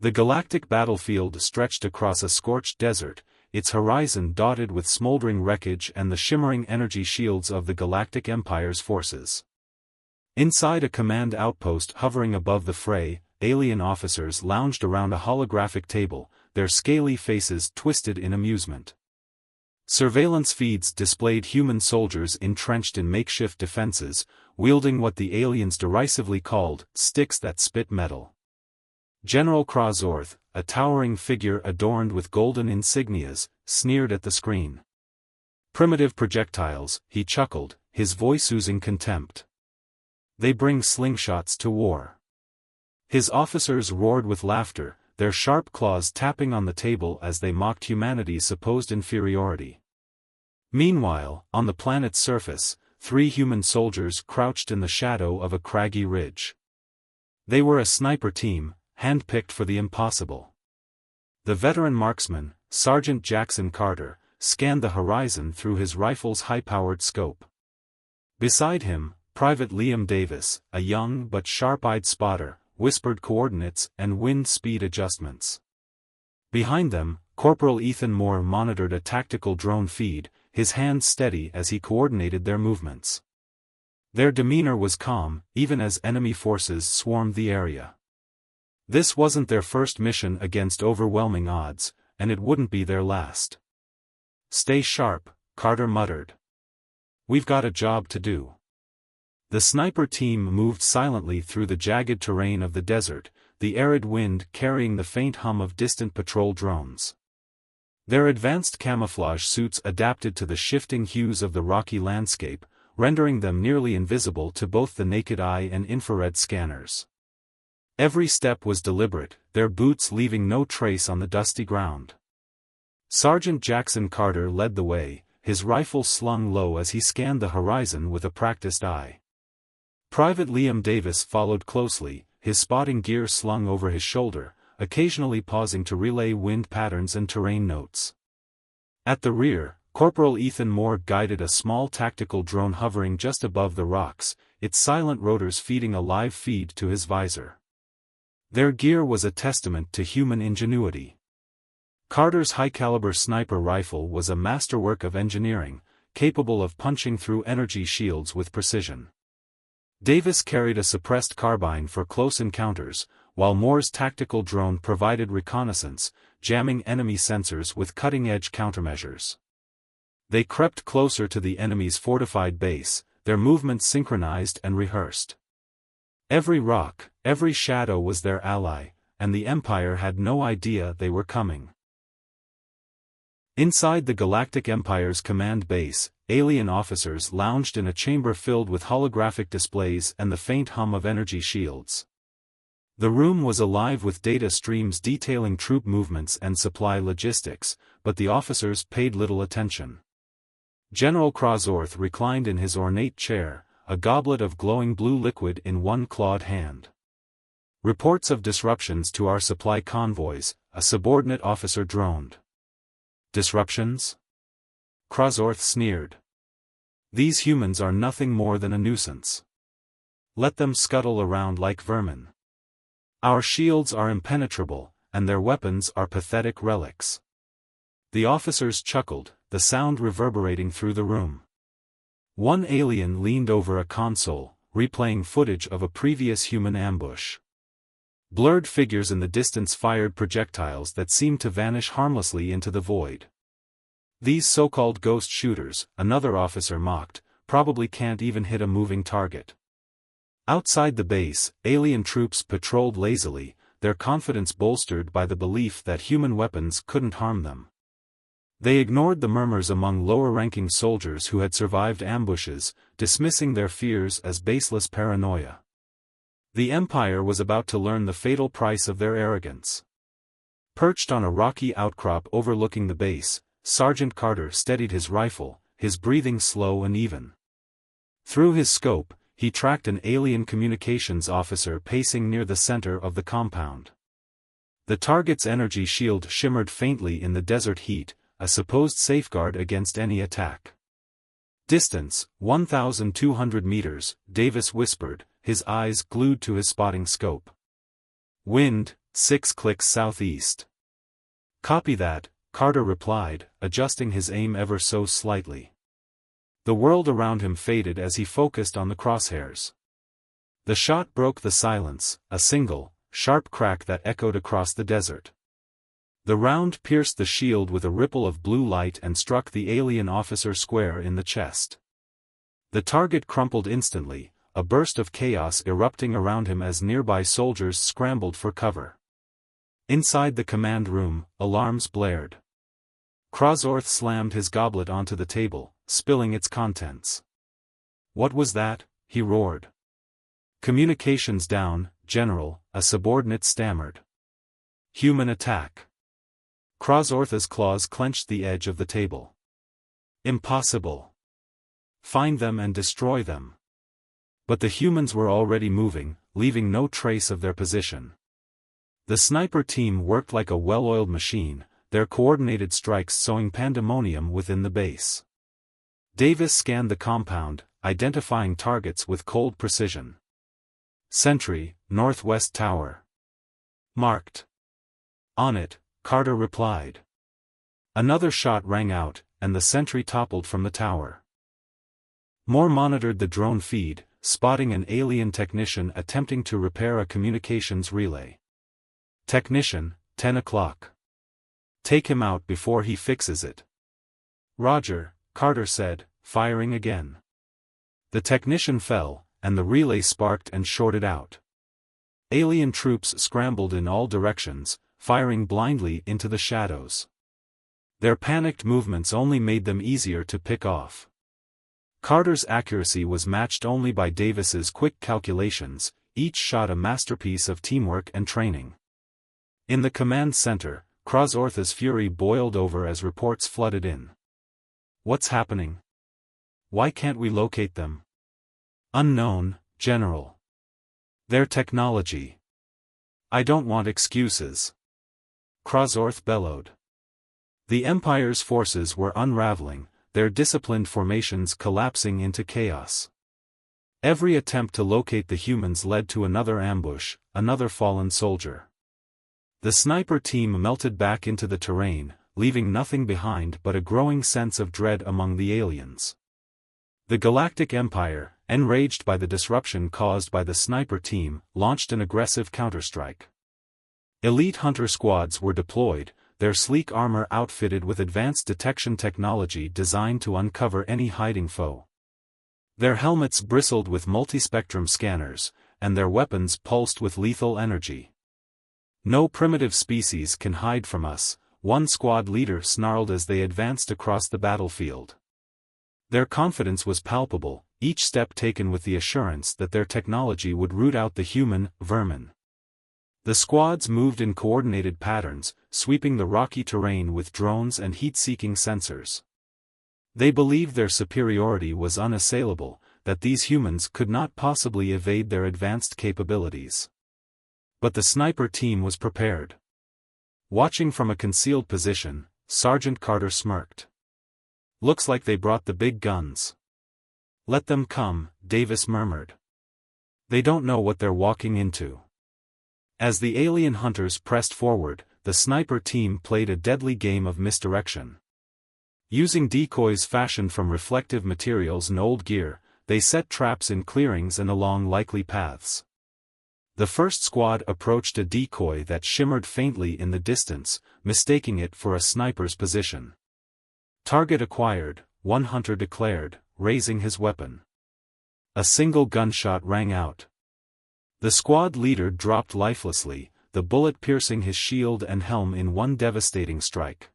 The galactic battlefield stretched across a scorched desert, its horizon dotted with smoldering wreckage and the shimmering energy shields of the Galactic Empire's forces. Inside a command outpost hovering above the fray, alien officers lounged around a holographic table, their scaly faces twisted in amusement. Surveillance feeds displayed human soldiers entrenched in makeshift defenses, wielding what the aliens derisively called sticks that spit metal. General Krozorth, a towering figure adorned with golden insignias, sneered at the screen. Primitive projectiles, he chuckled, his voice oozing contempt. They bring slingshots to war. His officers roared with laughter, their sharp claws tapping on the table as they mocked humanity's supposed inferiority. Meanwhile, on the planet's surface, 3 human soldiers crouched in the shadow of a craggy ridge. They were a sniper team, handpicked for the impossible. The veteran marksman, Sergeant Jackson Carter, scanned the horizon through his rifle's high-powered scope. Beside him, Private Liam Davis, a young but sharp-eyed spotter, whispered coordinates and wind speed adjustments. Behind them, Corporal Ethan Moore monitored a tactical drone feed, his hands steady as he coordinated their movements. Their demeanor was calm, even as enemy forces swarmed the area. This wasn't their first mission against overwhelming odds, and it wouldn't be their last. "Stay sharp," Carter muttered. "We've got a job to do." The sniper team moved silently through the jagged terrain of the desert, the arid wind carrying the faint hum of distant patrol drones. Their advanced camouflage suits adapted to the shifting hues of the rocky landscape, rendering them nearly invisible to both the naked eye and infrared scanners. Every step was deliberate, their boots leaving no trace on the dusty ground. Sergeant Jackson Carter led the way, his rifle slung low as he scanned the horizon with a practiced eye. Private Liam Davis followed closely, his spotting gear slung over his shoulder, occasionally pausing to relay wind patterns and terrain notes. At the rear, Corporal Ethan Moore guided a small tactical drone hovering just above the rocks, its silent rotors feeding a live feed to his visor. Their gear was a testament to human ingenuity. Carter's high-caliber sniper rifle was a masterwork of engineering, capable of punching through energy shields with precision. Davis carried a suppressed carbine for close encounters, while Moore's tactical drone provided reconnaissance, jamming enemy sensors with cutting-edge countermeasures. They crept closer to the enemy's fortified base, their movements synchronized and rehearsed. Every rock, every shadow was their ally, and the Empire had no idea they were coming. Inside the Galactic Empire's command base, alien officers lounged in a chamber filled with holographic displays and the faint hum of energy shields. The room was alive with data streams detailing troop movements and supply logistics, but the officers paid little attention. General Krozorth reclined in his ornate chair, a goblet of glowing blue liquid in one clawed hand. "Reports of disruptions to our supply convoys," a subordinate officer droned. "Disruptions?" Krozorth sneered. "These humans are nothing more than a nuisance. Let them scuttle around like vermin. Our shields are impenetrable, and their weapons are pathetic relics." The officers chuckled, the sound reverberating through the room. One alien leaned over a console, replaying footage of a previous human ambush. Blurred figures in the distance fired projectiles that seemed to vanish harmlessly into the void. "These so-called ghost shooters," another officer mocked, "probably can't even hit a moving target." Outside the base, alien troops patrolled lazily, their confidence bolstered by the belief that human weapons couldn't harm them. They ignored the murmurs among lower-ranking soldiers who had survived ambushes, dismissing their fears as baseless paranoia. The Empire was about to learn the fatal price of their arrogance. Perched on a rocky outcrop overlooking the base, Sergeant Carter steadied his rifle, his breathing slow and even. Through his scope, he tracked an alien communications officer pacing near the center of the compound. The target's energy shield shimmered faintly in the desert heat, a supposed safeguard against any attack. "Distance, 1,200 meters, Davis whispered, his eyes glued to his spotting scope. "Wind, 6 clicks southeast. Copy that, Carter replied, adjusting his aim ever so slightly. The world around him faded as he focused on the crosshairs. The shot broke the silence, a single, sharp crack that echoed across the desert. The round pierced the shield with a ripple of blue light and struck the alien officer square in the chest. The target crumpled instantly, a burst of chaos erupting around him as nearby soldiers scrambled for cover. Inside the command room, alarms blared. Crozorth slammed his goblet onto the table, spilling its contents. "What was that?" he roared. "Communications down, General," a subordinate stammered. "Human attack." Crozorth's claws clenched the edge of the table. "Impossible. Find them and destroy them." But the humans were already moving, leaving no trace of their position. The sniper team worked like a well-oiled machine, their coordinated strikes sowing pandemonium within the base. Davis scanned the compound, identifying targets with cold precision. "Sentry, northwest tower." "Marked." "On it," Carter replied. Another shot rang out, and the sentry toppled from the tower. Moore monitored the drone feed, spotting an alien technician attempting to repair a communications relay. "Technician, 10 o'clock. Take him out before he fixes it." "Roger," Carter said, firing again. The technician fell, and the relay sparked and shorted out. Alien troops scrambled in all directions, firing blindly into the shadows. Their panicked movements only made them easier to pick off. Carter's accuracy was matched only by Davis's quick calculations, each shot a masterpiece of teamwork and training. In the command center, Crozorth's fury boiled over as reports flooded in. "What's happening? Why can't we locate them?" "Unknown, General. Their technology." "I don't want excuses," Crozorth bellowed. The Empire's forces were unraveling, their disciplined formations collapsing into chaos. Every attempt to locate the humans led to another ambush, another fallen soldier. The sniper team melted back into the terrain, leaving nothing behind but a growing sense of dread among the aliens. The Galactic Empire, enraged by the disruption caused by the sniper team, launched an aggressive counterstrike. Elite hunter squads were deployed, their sleek armor outfitted with advanced detection technology designed to uncover any hiding foe. Their helmets bristled with multispectrum scanners, and their weapons pulsed with lethal energy. "No primitive species can hide from us," one squad leader snarled as they advanced across the battlefield. Their confidence was palpable, each step taken with the assurance that their technology would root out the human vermin. The squads moved in coordinated patterns, sweeping the rocky terrain with drones and heat-seeking sensors. They believed their superiority was unassailable, that these humans could not possibly evade their advanced capabilities. But the sniper team was prepared. Watching from a concealed position, Sergeant Carter smirked. "Looks like they brought the big guns." "Let them come," Davis murmured. "They don't know what they're walking into." As the alien hunters pressed forward, the sniper team played a deadly game of misdirection. Using decoys fashioned from reflective materials and old gear, they set traps in clearings and along likely paths. The first squad approached a decoy that shimmered faintly in the distance, mistaking it for a sniper's position. "Target acquired," one hunter declared, raising his weapon. A single gunshot rang out. The squad leader dropped lifelessly, the bullet piercing his shield and helm in one devastating strike.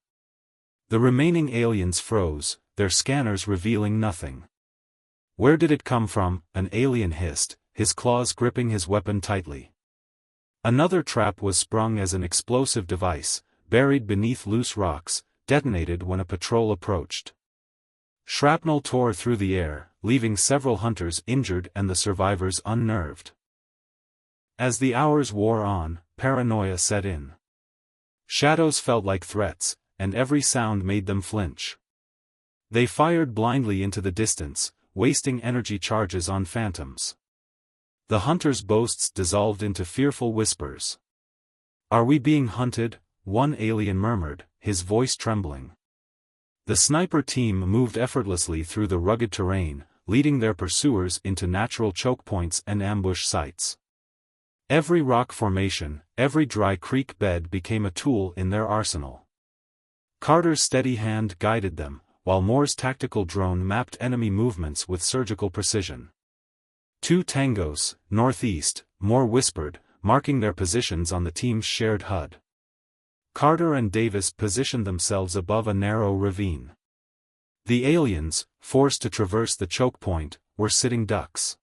The remaining aliens froze, their scanners revealing nothing. "Where did it come from?" an alien hissed, his claws gripping his weapon tightly. Another trap was sprung as an explosive device, buried beneath loose rocks, detonated when a patrol approached. Shrapnel tore through the air, leaving several hunters injured and the survivors unnerved. As the hours wore on, paranoia set in. Shadows felt like threats, and every sound made them flinch. They fired blindly into the distance, wasting energy charges on phantoms. The hunters' boasts dissolved into fearful whispers. "Are we being hunted?" one alien murmured, his voice trembling. The sniper team moved effortlessly through the rugged terrain, leading their pursuers into natural choke points and ambush sites. Every rock formation, every dry creek bed became a tool in their arsenal. Carter's steady hand guided them, while Moore's tactical drone mapped enemy movements with surgical precision. 2 tangos, northeast, Moore whispered, marking their positions on the team's shared HUD. Carter and Davis positioned themselves above a narrow ravine. The aliens, forced to traverse the choke point, were sitting ducks.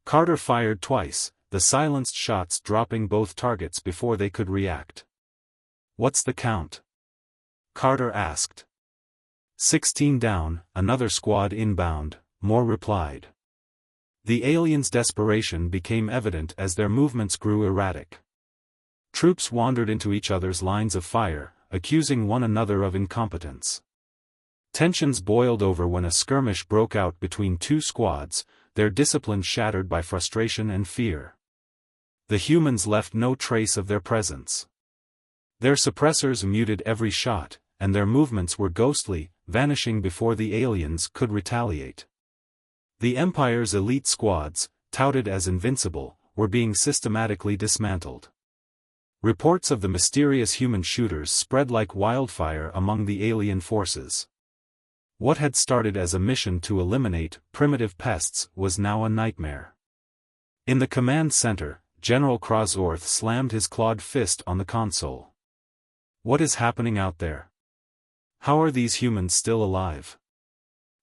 Carter fired twice, the silenced shots dropping both targets before they could react. "What's the count?" Carter asked. 16 down, another squad inbound, Moore replied. The aliens' desperation became evident as their movements grew erratic. Troops wandered into each other's lines of fire, accusing one another of incompetence. Tensions boiled over when a skirmish broke out between 2 squads, their discipline shattered by frustration and fear. The humans left no trace of their presence. Their suppressors muted every shot, and their movements were ghostly, vanishing before the aliens could retaliate. The Empire's elite squads, touted as invincible, were being systematically dismantled. Reports of the mysterious human shooters spread like wildfire among the alien forces. What had started as a mission to eliminate primitive pests was now a nightmare. In the command center, General Crozorth slammed his clawed fist on the console. "What is happening out there? How are these humans still alive?"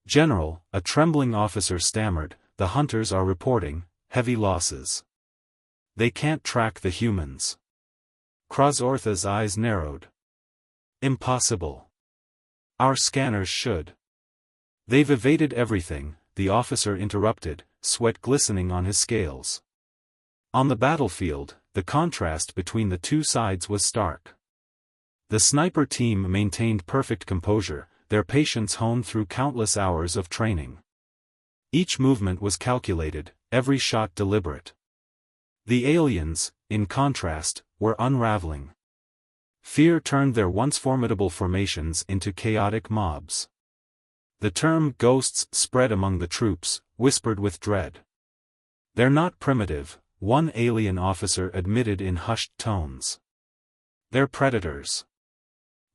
"General," a trembling officer stammered, "the hunters are reporting heavy losses. They can't track the humans." Crozorth's eyes narrowed. "Impossible. Our scanners should." "They've evaded everything," the officer interrupted, sweat glistening on his scales. On the battlefield, the contrast between the 2 sides was stark. The sniper team maintained perfect composure, their patience honed through countless hours of training. Each movement was calculated, every shot deliberate. The aliens, in contrast, were unraveling. Fear turned their once formidable formations into chaotic mobs. The term "ghosts" spread among the troops, whispered with dread. "They're not primitive," one alien officer admitted in hushed tones. "They're predators."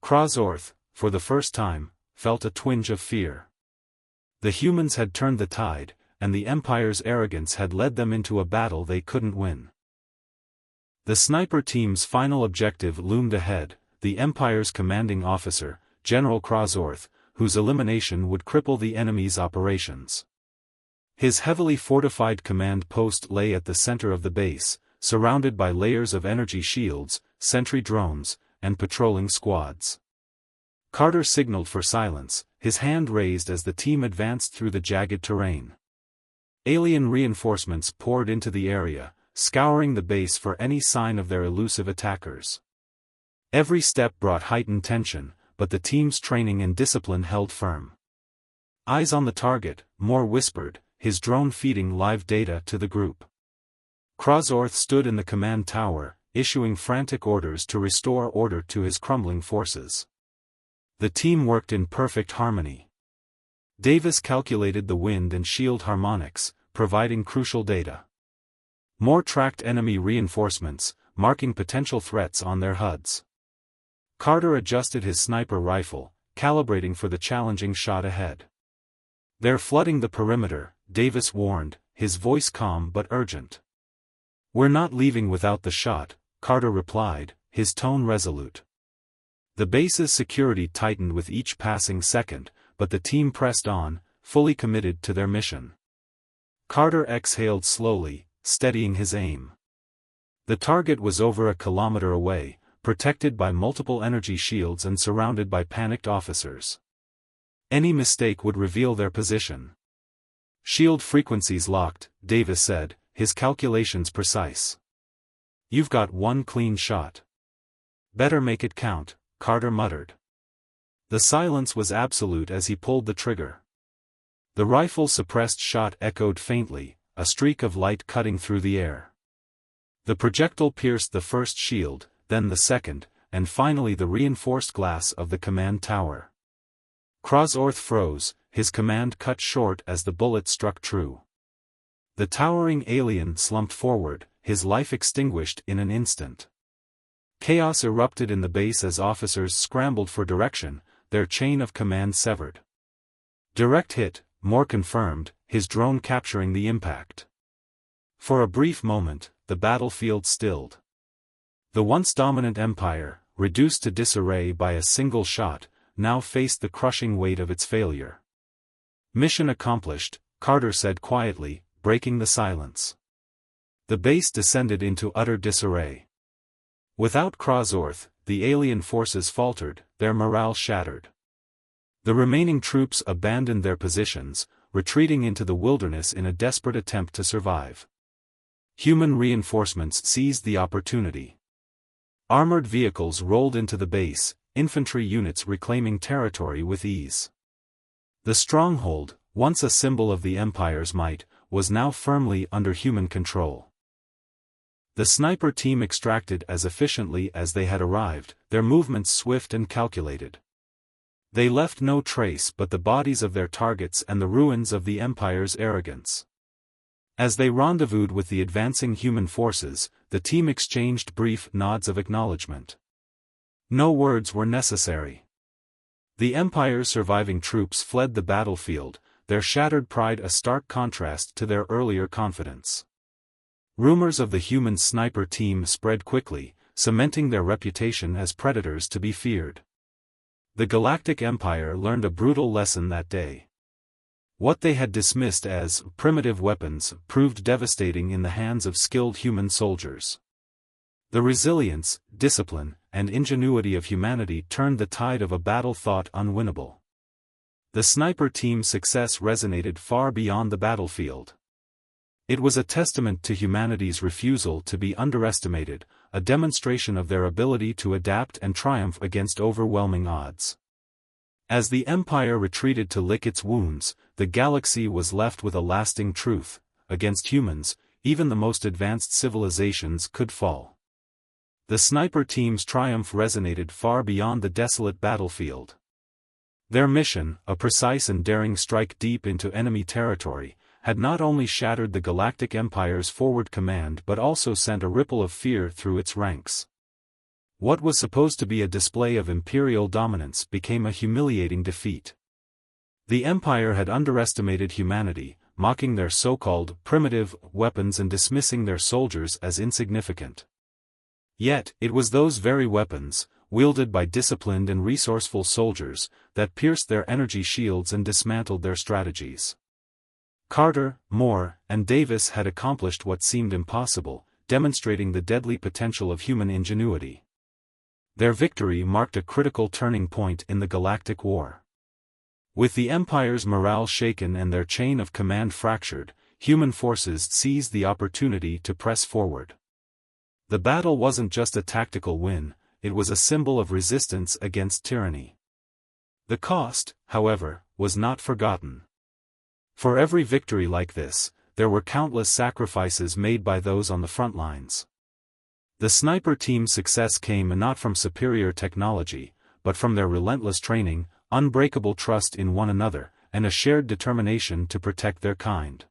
Crozorth, for the first time, felt a twinge of fear. The humans had turned the tide, and the Empire's arrogance had led them into a battle they couldn't win. The sniper team's final objective loomed ahead, the Empire's commanding officer, General Crozorth, whose elimination would cripple the enemy's operations. His heavily fortified command post lay at the center of the base, surrounded by layers of energy shields, sentry drones, and patrolling squads. Carter signaled for silence, his hand raised as the team advanced through the jagged terrain. Alien reinforcements poured into the area, scouring the base for any sign of their elusive attackers. Every step brought heightened tension, but the team's training and discipline held firm. "Eyes on the target," Moore whispered, his drone feeding live data to the group. Crozorth stood in the command tower, issuing frantic orders to restore order to his crumbling forces. The team worked in perfect harmony. Davis calculated the wind and shield harmonics, providing crucial data. Moore tracked enemy reinforcements, marking potential threats on their HUDs. Carter adjusted his sniper rifle, calibrating for the challenging shot ahead. "They're flooding the perimeter," Davis warned, his voice calm but urgent. "We're not leaving without the shot," Carter replied, his tone resolute. The base's security tightened with each passing second, but the team pressed on, fully committed to their mission. Carter exhaled slowly, steadying his aim. The target was over a kilometer away, protected by multiple energy shields and surrounded by panicked officers. Any mistake would reveal their position. "Shield frequencies locked," Davis said, his calculations precise. "You've got one clean shot." "Better make it count," Carter muttered. The silence was absolute as he pulled the trigger. The rifle's suppressed shot echoed faintly, a streak of light cutting through the air. The projectile pierced the first shield, then the second, and finally the reinforced glass of the command tower. Krozorth froze, his command cut short as the bullet struck true. The towering alien slumped forward, his life extinguished in an instant. Chaos erupted in the base as officers scrambled for direction, their chain of command severed. Direct hit, Moore confirmed, his drone capturing the impact. For a brief moment, the battlefield stilled. The once dominant empire, reduced to disarray by a single shot, now faced the crushing weight of its failure. Mission accomplished, Carter said quietly, breaking the silence. The base descended into utter disarray. Without Krozorth, the alien forces faltered, their morale shattered. The remaining troops abandoned their positions, retreating into the wilderness in a desperate attempt to survive. Human reinforcements seized the opportunity. Armored vehicles rolled into the base, infantry units reclaiming territory with ease. The stronghold, once a symbol of the Empire's might, was now firmly under human control. The sniper team extracted as efficiently as they had arrived, their movements swift and calculated. They left no trace but the bodies of their targets and the ruins of the Empire's arrogance. As they rendezvoused with the advancing human forces, the team exchanged brief nods of acknowledgement. No words were necessary. The Empire's surviving troops fled the battlefield, their shattered pride a stark contrast to their earlier confidence. Rumors of the human sniper team spread quickly, cementing their reputation as predators to be feared. The Galactic Empire learned a brutal lesson that day. What they had dismissed as primitive weapons proved devastating in the hands of skilled human soldiers. The resilience, discipline, and ingenuity of humanity turned the tide of a battle thought unwinnable. The sniper team's success resonated far beyond the battlefield. It was a testament to humanity's refusal to be underestimated, a demonstration of their ability to adapt and triumph against overwhelming odds. As the Empire retreated to lick its wounds, the galaxy was left with a lasting truth: against humans, even the most advanced civilizations could fall. The sniper team's triumph resonated far beyond the desolate battlefield. Their mission, a precise and daring strike deep into enemy territory, had not only shattered the Galactic Empire's forward command but also sent a ripple of fear through its ranks. What was supposed to be a display of imperial dominance became a humiliating defeat. The Empire had underestimated humanity, mocking their so-called primitive weapons and dismissing their soldiers as insignificant. Yet, it was those very weapons, wielded by disciplined and resourceful soldiers, that pierced their energy shields and dismantled their strategies. Carter, Moore, and Davis had accomplished what seemed impossible, demonstrating the deadly potential of human ingenuity. Their victory marked a critical turning point in the Galactic War. With the Empire's morale shaken and their chain of command fractured, human forces seized the opportunity to press forward. The battle wasn't just a tactical win, it was a symbol of resistance against tyranny. The cost, however, was not forgotten. For every victory like this, there were countless sacrifices made by those on the front lines. The sniper team's success came not from superior technology, but from their relentless training, unbreakable trust in one another, and a shared determination to protect their kind.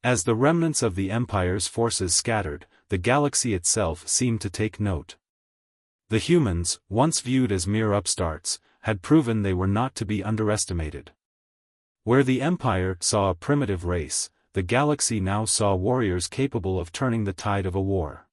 As the remnants of the Empire's forces scattered, the galaxy itself seemed to take note. The humans, once viewed as mere upstarts, had proven they were not to be underestimated. Where the Empire saw a primitive race, the galaxy now saw warriors capable of turning the tide of a war.